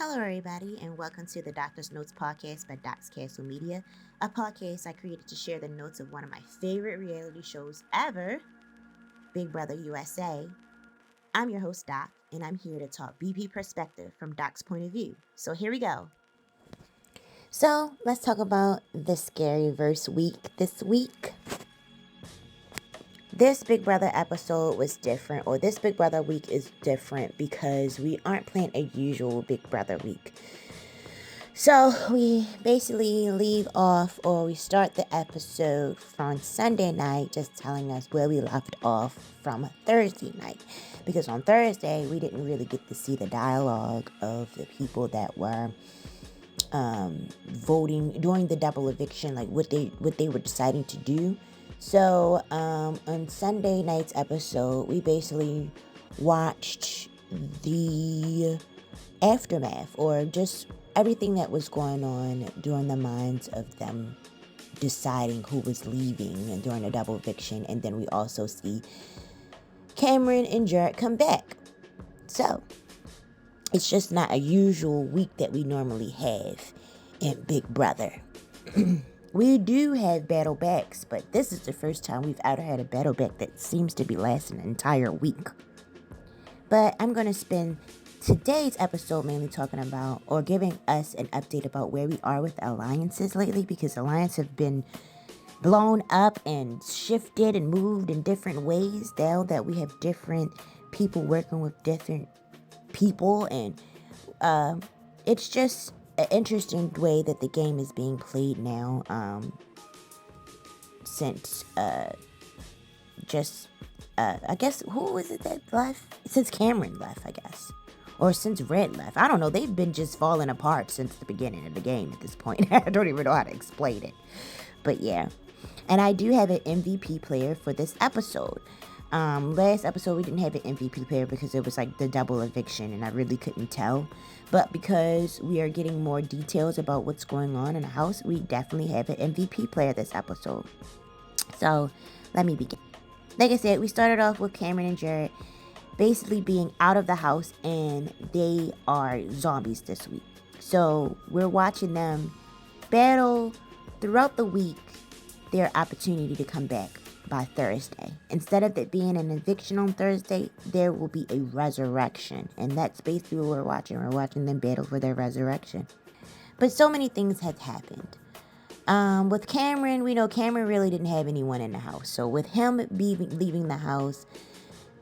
Hello, everybody, and welcome to the Doctor's Notes podcast by Doc's Castle Media, a podcast I created to share the notes of one of my favorite reality shows ever, Big Brother USA. I'm your host, Doc, and I'm here to talk BP perspective from Doc's point of view. So here we go. So let's talk about the scary verse week this week. This Big Brother episode was different, or this Big Brother week is different because we aren't playing a usual Big Brother week. So we basically leave off, or we start the episode from Sunday night, just telling us where we left off from Thursday night. Because on Thursday, we didn't really get to see the dialogue of the people that were voting during the double eviction, like what they were deciding to do. So on Sunday night's episode, we basically watched the aftermath, or just everything that was going on during the minds of them deciding who was leaving during a double eviction. And then we also see Cameron and Jared come back. So it's just not a usual week that we normally have in Big Brother. We do have battle backs, but this is the first time we've ever had a battle back that seems to be lasting an entire week. But I'm going to spend today's episode mainly talking about, or giving us an update about where we are with alliances lately, because alliances have been blown up and shifted and moved in different ways now that we have different people working with different people, and it's just an interesting way that the game is being played now, since I guess, who was it that left? Since Cameron left, I guess. Or since Red left. I don't know. They've been just falling apart since the beginning of the game at this point. I don't even know how to explain it. But yeah. And I do have an MVP player for this episode. Last episode, we didn't have an MVP player because it was like the double eviction, and I really couldn't tell. But because we are getting more details about what's going on in the house, we definitely have an MVP player this episode. So, let me begin. Like I said, we started off with Cameron and Jared basically being out of the house, and they are zombies this week. So we're watching them battle throughout the week their opportunity to come back by Thursday. Instead of it being an eviction on Thursday, there will be a resurrection. And that's basically what we're watching. We're watching them battle for their resurrection. But so many things have happened. With Cameron, we know Cameron really didn't have anyone in the house. So with him leaving the house,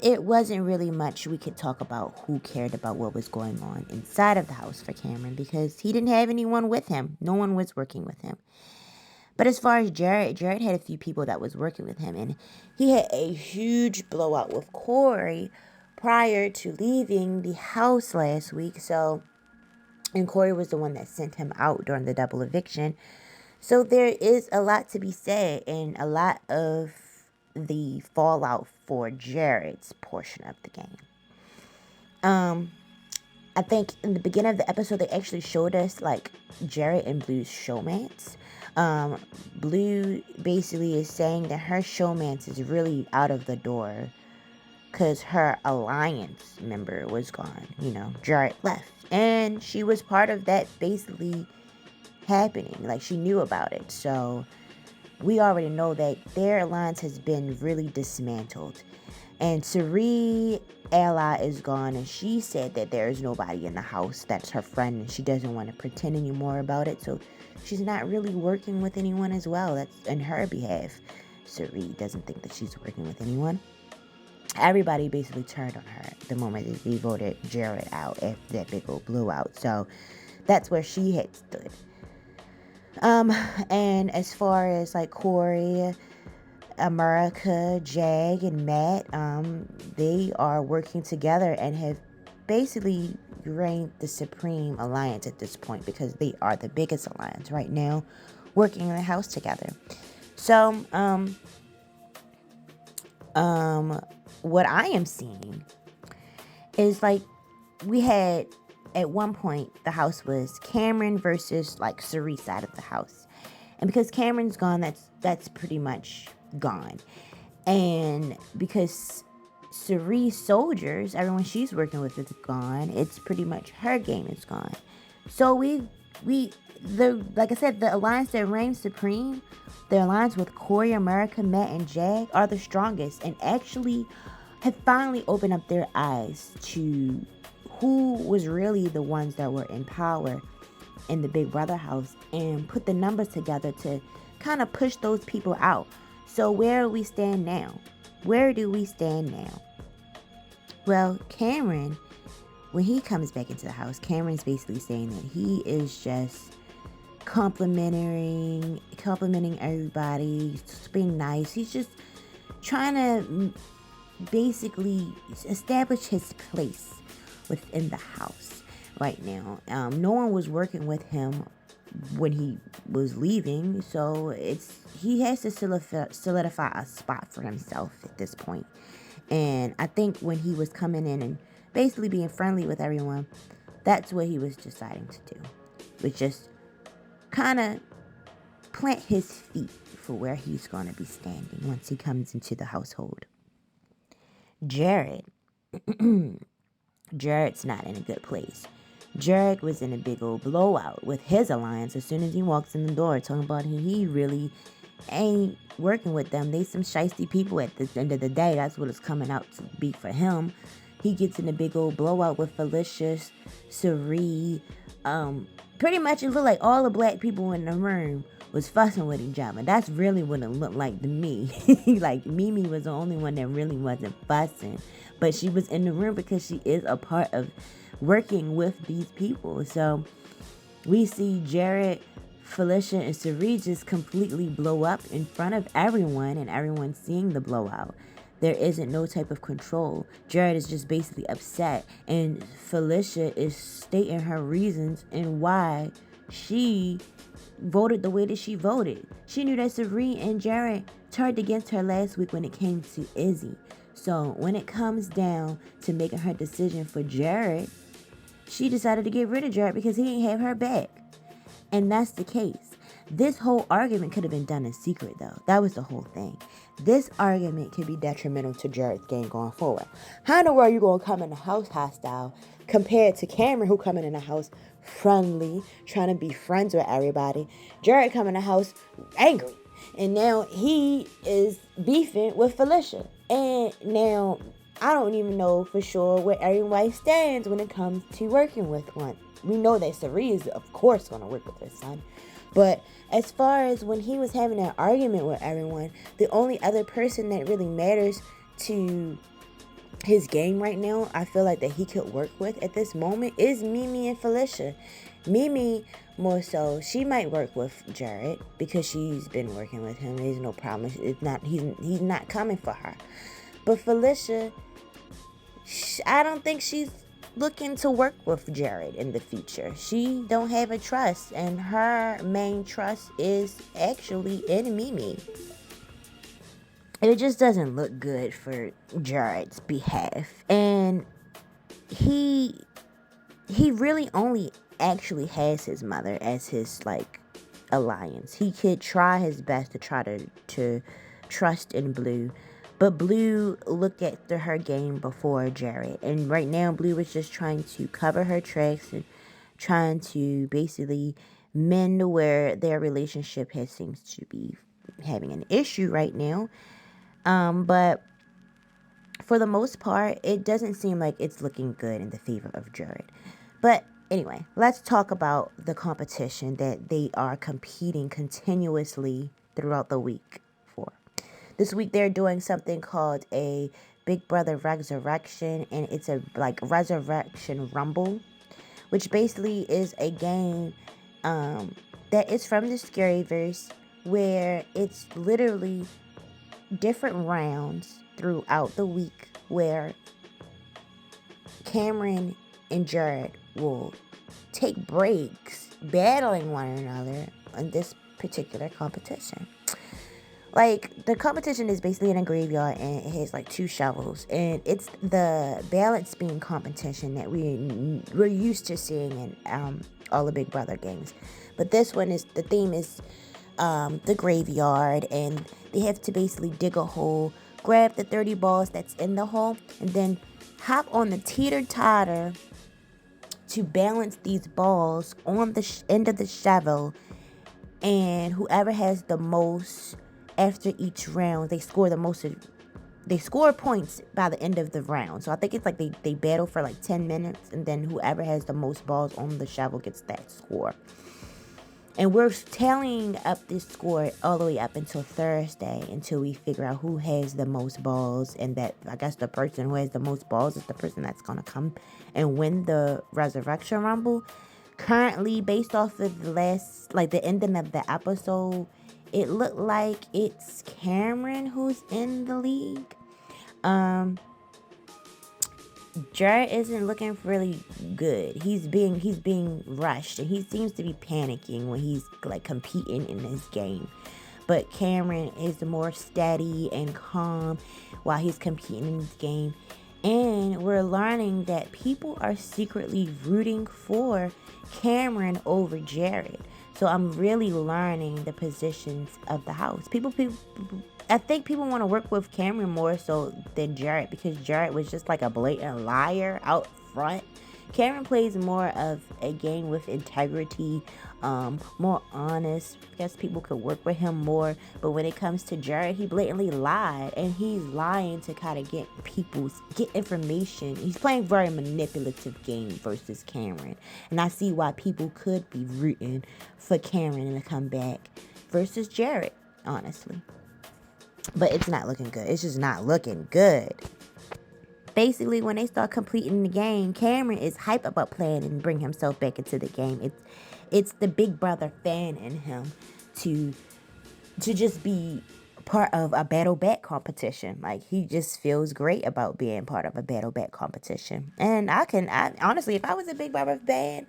it wasn't really much we could talk about who cared about what was going on inside of the house for Cameron, because he didn't have anyone with him. No one was working with him. But as far as Jared had a few people that was working with him, and he had a huge blowout with Corey prior to leaving the house last week. So, and Corey was the one that sent him out during the double eviction. So there is a lot to be said, and a lot of the fallout for Jared's portion of the game. I think in the beginning of the episode, they actually showed us like Jared and Blue's showmance. Blue basically is saying that her showmance is really out of the door because her alliance member was gone. Jared left, and she was part of that basically happening. Like, she knew about it. So we already know that their alliance has been really dismantled. And Sari ally is gone, and she said that there is nobody in the house that's her friend, and she doesn't want to pretend anymore about it. So she's not really working with anyone as well. That's in her behalf. Sari doesn't think that she's working with anyone. Everybody basically turned on her the moment that they voted Jared out after that big old blowout. So that's where she had stood. And as far as like Corey, America, Jag, and Matt, they are working together and have basically reigned the supreme alliance at this point, because they are the biggest alliance right now, working in the house together. So, what I am seeing is like we had at one point the house was Cameron versus like Sari's side of the house, and because Cameron's gone, that's pretty much gone. And because Cerie's soldiers, everyone she's working with is gone. It's pretty much her game is gone. So like I said, the alliance that reigns supreme, the alliance with Corey, America, Matt, and Jag are the strongest, and actually have finally opened up their eyes to who was really the ones that were in power in the Big Brother house, and put the numbers together to kind of push those people out. So where do we stand now? Where do we stand now? Well, Cameron, when he comes back into the house, Cameron's basically saying that he is just complimenting everybody, just being nice. He's just trying to basically establish his place within the house right now. No one was working with him when he was leaving, so he has to solidify a spot for himself at this point. And I think when he was coming in and basically being friendly with everyone, that's what he was deciding to do, was just kind of plant his feet for where he's going to be standing once he comes into the household. Jared's not in a good place. Jared was in a big old blowout with his alliance as soon as he walks in the door, talking about he really ain't working with them. They some shiesty people at the end of the day. That's what it's coming out to be for him. He gets in a big old blowout with Felicia, Cirie. Pretty much it looked like all the black people in the room was fussing with each other. That's really what it looked like to me. Like Mimi was the only one that really wasn't fussing. But she was in the room because she is a part of working with these people. So we see Jared, Felicia, and Cirie just completely blow up in front of everyone, and everyone seeing the blowout. There isn't no type of control. Jared is just basically upset, and Felicia is stating her reasons and why she voted the way that she voted. She knew that Cirie and Jared turned against her last week when it came to Izzy. So when it comes down to making her decision for Jared, she decided to get rid of Jared because he didn't have her back. And that's the case. This whole argument could have been done in secret, though. That was the whole thing. This argument could be detrimental to Jared's game going forward. How in the world are you going to come in the house hostile compared to Cameron, who coming in the house friendly, trying to be friends with everybody? Jared coming in the house angry. And now he is beefing with Felicia. And now I don't even know for sure where everybody stands when it comes to working with one. We know that Cirie is, of course, going to work with her son. But as far as when he was having that argument with everyone, the only other person that really matters to his game right now, I feel like that he could work with at this moment, is Mimi and Felicia. Mimi, more so, she might work with Jared because she's been working with him. There's no problem. He's not coming for her. But Felicia, I don't think she's looking to work with Jared in the future. She don't have a trust, and her main trust is actually in Mimi. And it just doesn't look good for Jared's behalf. And he really only actually has his mother as his alliance. He could try his best to try to trust in Blue. But Blue looked at her game before Jared. And right now, Blue was just trying to cover her tracks and trying to basically mend where their relationship seems to be having an issue right now. But for the most part, it doesn't seem like it's looking good in the favor of Jared. But anyway, let's talk about the competition that they are competing continuously throughout the week for. This week they're doing something called a Big Brother Resurrection, and it's a Resurrection Rumble, which basically is a game that is from the Scaryverse, where it's literally different rounds throughout the week where Cameron and Jared will take breaks battling one another in this particular competition. The competition is basically in a graveyard, and it has 2 shovels, and it's the balance beam competition that we're used to seeing in all the Big Brother games. But this one is, the theme is the graveyard, and they have to basically dig a hole grab the 30 balls that's in the hole, and then hop on the teeter-totter to balance these balls on the end of the shovel, and whoever has the most after each round, they score the most. They score points by the end of the round. So I think it's like they battle for like 10 minutes, and then whoever has the most balls on the shovel gets that score. And we're tallying up this score all the way up until Thursday, until we figure out who has the most balls. And that, I guess, the person who has the most balls is the person that's going to come and win the Resurrection Rumble. Currently, based off of the ending of the episode, it looked like it's Cameron who's in the league. Jared isn't looking really good. He's being rushed, and he seems to be panicking when he's like competing in this game. But Cameron is more steady and calm while he's competing in this game. And we're learning that people are secretly rooting for Cameron over Jared. So I'm really learning the positions of the house. I think people want to work with Cameron more so than Jared, because Jared was just like a blatant liar out front. Cameron plays more of a game with integrity, more honest. I guess people could work with him more. But when it comes to Jared, he blatantly lied, and he's lying to kind of get information. He's playing very manipulative game versus Cameron, and I see why people could be rooting for Cameron to come back versus Jared, honestly. But it's not looking good. It's just not looking good. Basically, when they start completing the game, Cameron is hype about playing and bring himself back into the game. It's the big brother fan in him to just be part of a battle back competition. Like, he just feels great about being part of a battle back competition. And I honestly, if I was a big brother fan,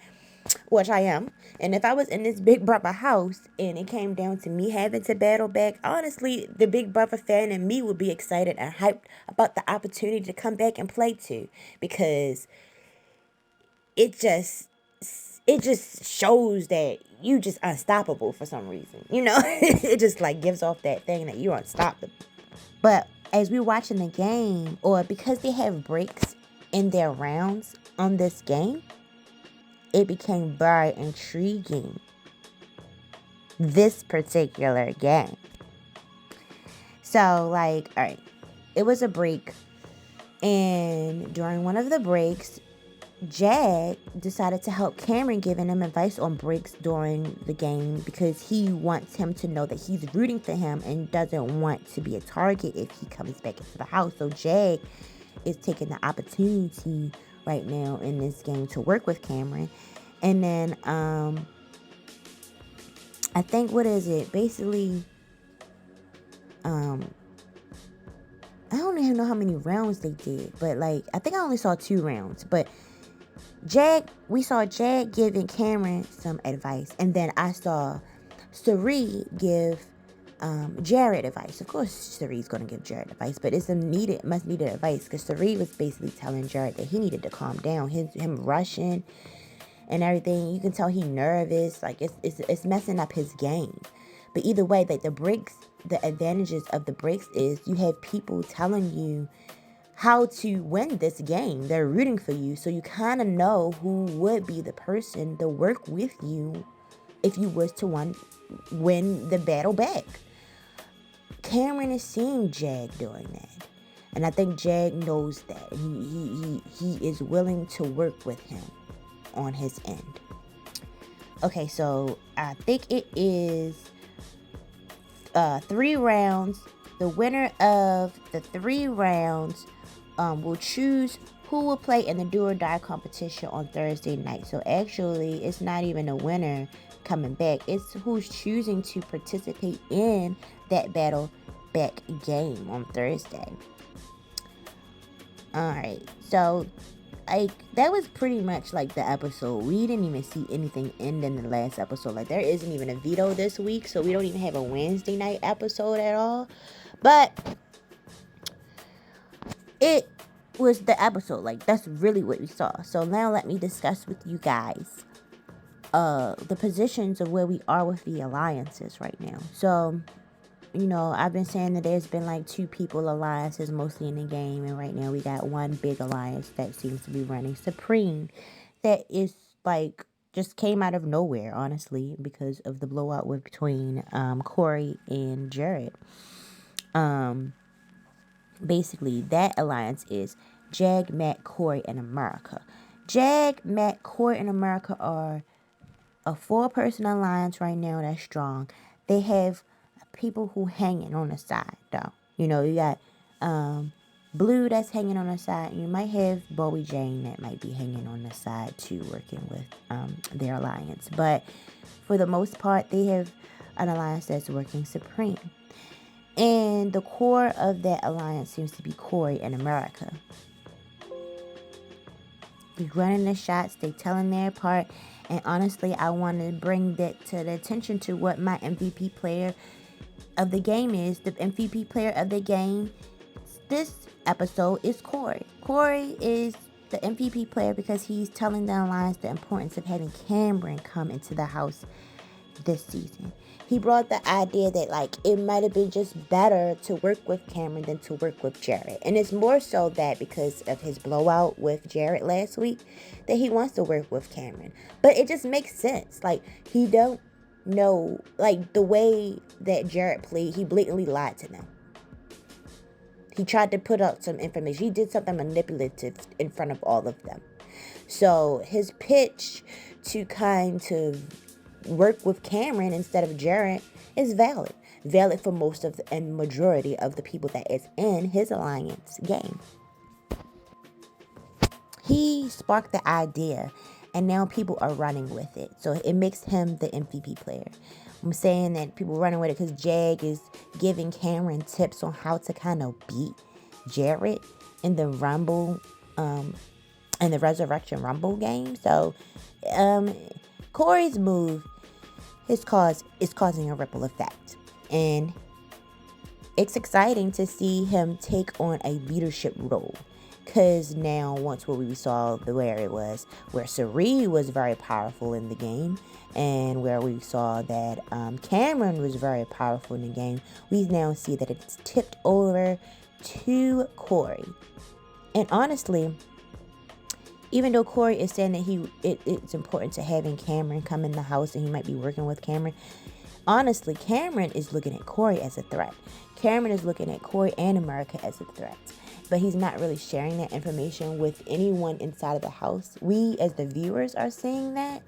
which I am, and if I was in this big brother house and it came down to me having to battle back, honestly, the big brother fan in me would be excited and hyped about the opportunity to come back and play too, because it just shows that you just unstoppable for some reason, it just like gives off that thing that you're unstoppable. But as we're watching the game, or because they have breaks in their rounds on this game, it became very intriguing, this particular game. So, like, all right, it was a break, and during one of the breaks, Jag decided to help Cameron, giving him advice on breaks during the game, because he wants him to know that he's rooting for him and doesn't want to be a target if he comes back into the house. So Jag is taking the opportunity right now in this game to work with Cameron. And then I think, what is it? Basically, I don't even know how many rounds they did, but like, I think I only saw 2 rounds. But we saw Jag giving Cameron some advice, and then I saw Sari give Jared advice. Of course, Sari's gonna give Jared advice, but it's much needed advice, because Sari was basically telling Jared that he needed to calm down. Him rushing and everything, you can tell he nervous. Like, it's messing up his game. But either way, like, the advantages of the breaks is you have people telling you how to win this game. They're rooting for you, so you kind of know who would be the person to work with you if you was to win the battle back. Cameron is seeing Jag doing that, and I think Jag knows that, and he is willing to work with him on his end. Okay, so I think it is 3 rounds. The winner of the 3 rounds will choose who will play in the do or die competition on Thursday night. So actually, it's not even a winner coming back. It's who's choosing to participate in that battle back game on Thursday. Alright, so like, that was pretty much like the episode. We didn't even see anything end in the last episode. Like, there isn't even a veto this week, so we don't even have a Wednesday night episode at all. But it was the episode. Like, that's really what we saw. So now let me discuss with you guys the positions of where we are with the alliances right now. So I've been saying that there's been like two people alliances mostly in the game, and right now we got one big alliance that seems to be running supreme. That is like just came out of nowhere, honestly, because of the blowout with between Corey and Jared. Basically, that alliance is Jag, Matt, Corey, and America. Jag, Matt, Corey, and America are a 4-person alliance right now that's strong. They have people who hanging on the side, though. You got Blue that's hanging on the side. You might have Bowie Jane that might be hanging on the side too, working with their alliance. But for the most part, they have an alliance that's working supreme. And the core of that alliance seems to be Corey and America. They're running the shots, they telling their part. And honestly, I want to bring that to the attention to what my MVP player of the game is. The MVP player of the game this episode is Corey. Corey is the MVP player because he's telling the alliance the importance of having Cameron come into the house this season. He brought the idea that like it might have been just better to work with Cameron than to work with Jared. And it's more so that because of his blowout with Jared last week that he wants to work with Cameron. But it just makes sense. Like he don't know, like the way that Jared played, he blatantly lied to them. He tried to put out some information. He did something manipulative in front of all of them. So his pitch to kind of work with Cameron instead of Jared is valid. Valid for most of and majority of the people that is in his alliance game. He sparked the idea and now people are running with it. So it makes him the MVP player. I'm saying that people running with it because Jag is giving Cameron tips on how to kind of beat Jared in the Rumble, in the Resurrection Rumble game. So, Corey's move is causing a ripple effect, and it's exciting to see him take on a leadership role. Because now, once what we saw where it was, where Sari was very powerful in the game, and where we saw that Cameron was very powerful in the game, we now see that it's tipped over to Corey. And honestly, even though Corey is saying that it's important to having Cameron come in the house and he might be working with Cameron, honestly, Cameron is looking at Corey as a threat. Cameron is looking at Corey and America as a threat. But he's not really sharing that information with anyone inside of the house. We, as the viewers, are seeing that.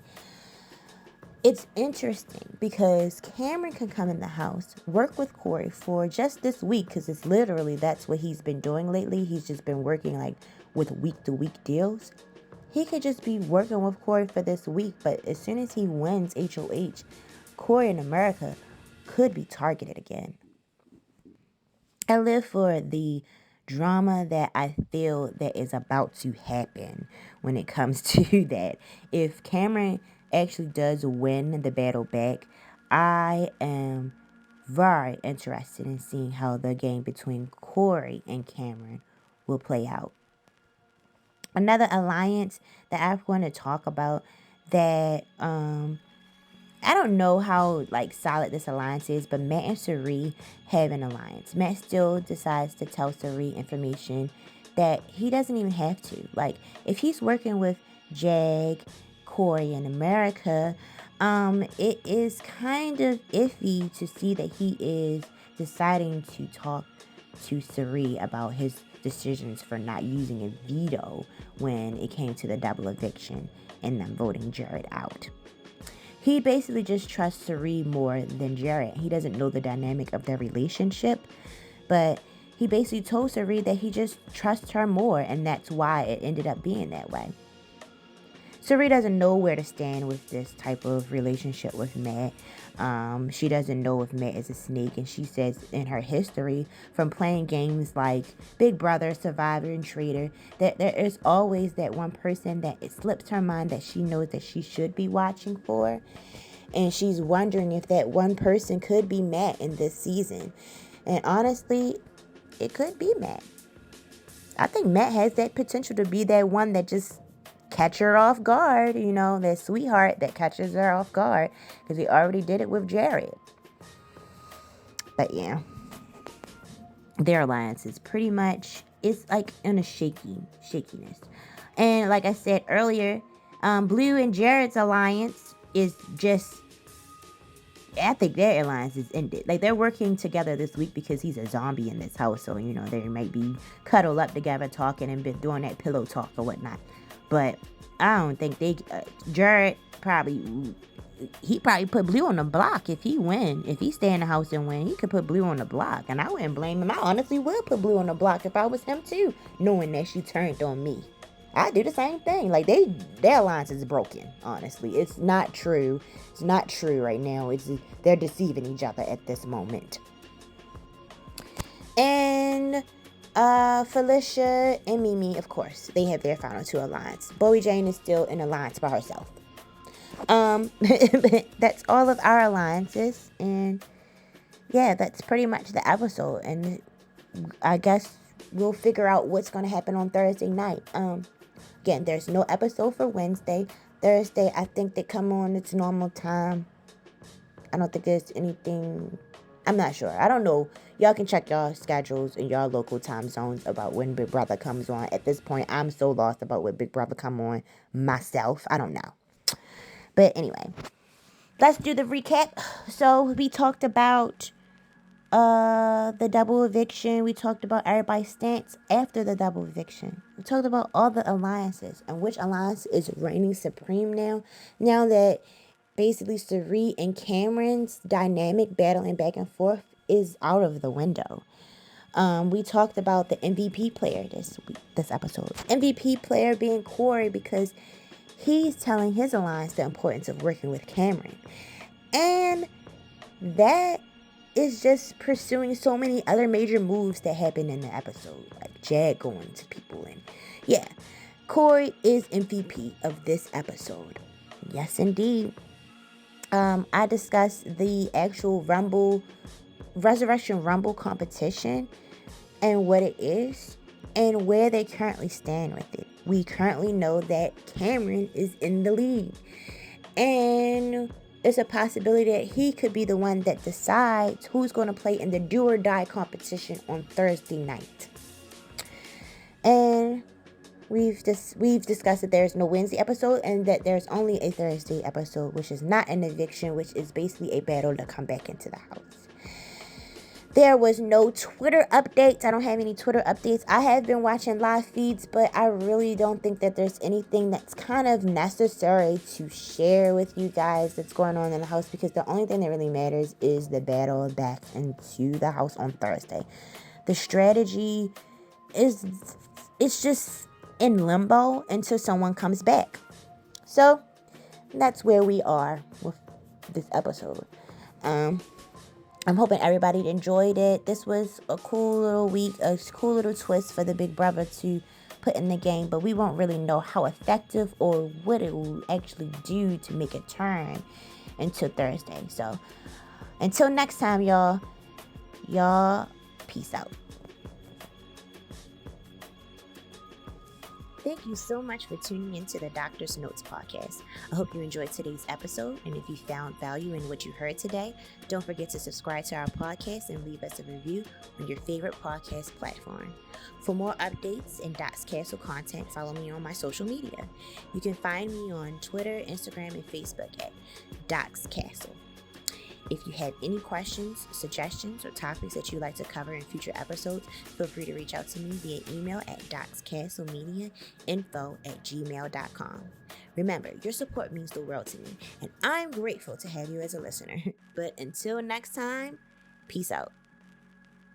It's interesting because Cameron can come in the house, work with Corey for just this week, because it's literally that's what he's been doing lately. He's just been working like with week-to-week deals. He could just be working with Corey for this week, but as soon as he wins HOH, Corey and America could be targeted again. I live for the drama that I feel that is about to happen when it comes to that. If Cameron actually does win the battle back, I am very interested in seeing how the game between Corey and Cameron will play out. Another alliance that I want to talk about that I don't know how like solid this alliance is, but Matt and Sari have an alliance. Matt still decides to tell Sari information that he doesn't even have to. Like if he's working with Jag, Corey, and America, it is kind of iffy to see that he is deciding to talk to Sari about his decisions for not using a veto when it came to the double eviction and them voting Jared out. He basically just trusts Sari more than Jared. He doesn't know the dynamic of their relationship, but he basically told Sari that he just trusts her more, and that's why it ended up being that way. Sari doesn't know where to stand with this type of relationship with Matt. She doesn't know if Matt is a snake, and she says in her history from playing games like Big Brother, Survivor, and Trader that there is always that one person that it slips her mind that she knows that she should be watching for, and she's wondering if that one person could be Matt in this season. And honestly, it could be Matt. I think Matt has that potential to be that one that just catch her off guard, that sweetheart that catches her off guard, because he already did it with Jared. But yeah, their alliance is pretty much, it's like in a shakiness. And like I said earlier, Blue and Jared's alliance is just, I think their alliance is ended. Like, they're working together this week because he's a zombie in this house. So, you know, they might be cuddled up together talking and been doing that pillow talk or whatnot. But I don't think Jared he probably put Blue on the block if he win. If he stay in the house and win, he could put Blue on the block. And I wouldn't blame him. I honestly would put Blue on the block if I was him too, knowing that she turned on me. I do the same thing. Like, their alliance is broken, honestly. It's not true. It's not true right now. They're deceiving each other at this moment. And Felicia and Mimi, of course, they have their final two alliance. Bowie Jane is still in alliance by herself. That's all of our alliances, and yeah, that's pretty much the episode. And I guess we'll figure out what's going to happen on Thursday night. Again, there's no episode for Wednesday. Thursday, I think they come on its normal time. I don't think there's anything. I'm not sure. I don't know. Y'all can check y'all schedules in y'all local time zones about when Big Brother comes on. At this point, I'm so lost about what Big Brother come on myself. I don't know. But anyway, let's do the recap. So we talked about the double eviction. We talked about everybody's stance after the double eviction. We talked about all the alliances and which alliance is reigning supreme now. Now that basically Sari and Cameron's dynamic battling back and forth is out of the window. We talked about the MVP player this episode. MVP player being Corey, because he's telling his alliance the importance of working with Cameron. And that is just pursuing so many other major moves that happen in the episode. Like Jag going to people. And yeah, Corey is MVP of this episode. Yes, indeed. I discussed the actual Resurrection Rumble competition and what it is and where they currently stand with it. We currently know that Cameron is in the lead, and it's a possibility that he could be the one that decides who's going to play in the do or die competition on Thursday night. And we've discussed that there's no Wednesday episode and that there's only a Thursday episode, which is not an eviction, which is basically a battle to come back into the house. There was no Twitter updates. I don't have any Twitter updates. I have been watching live feeds, but I really don't think that there's anything that's kind of necessary to share with you guys that's going on in the house, because the only thing that really matters is the battle back into the house on Thursday. The strategy it's just in limbo until someone comes back. So that's where we are with this episode. I'm hoping everybody enjoyed it. This was a cool little week, a cool little twist for the Big Brother to put in the game, but we won't really know how effective or what it will actually do to make a turn until Thursday. So until next time, y'all, peace out. Thank you so much for tuning into the Doctor's Notes podcast. I hope you enjoyed today's episode, and if you found value in what you heard today, don't forget to subscribe to our podcast and leave us a review on your favorite podcast platform. For more updates and Doc's Castle content, follow me on my social media. You can find me on Twitter, Instagram, and Facebook at Doc's Castle. If you have any questions, suggestions, or topics that you'd like to cover in future episodes, feel free to reach out to me via email at docscastlemediainfo@gmail.com. Remember, your support means the world to me, and I'm grateful to have you as a listener. But until next time, peace out.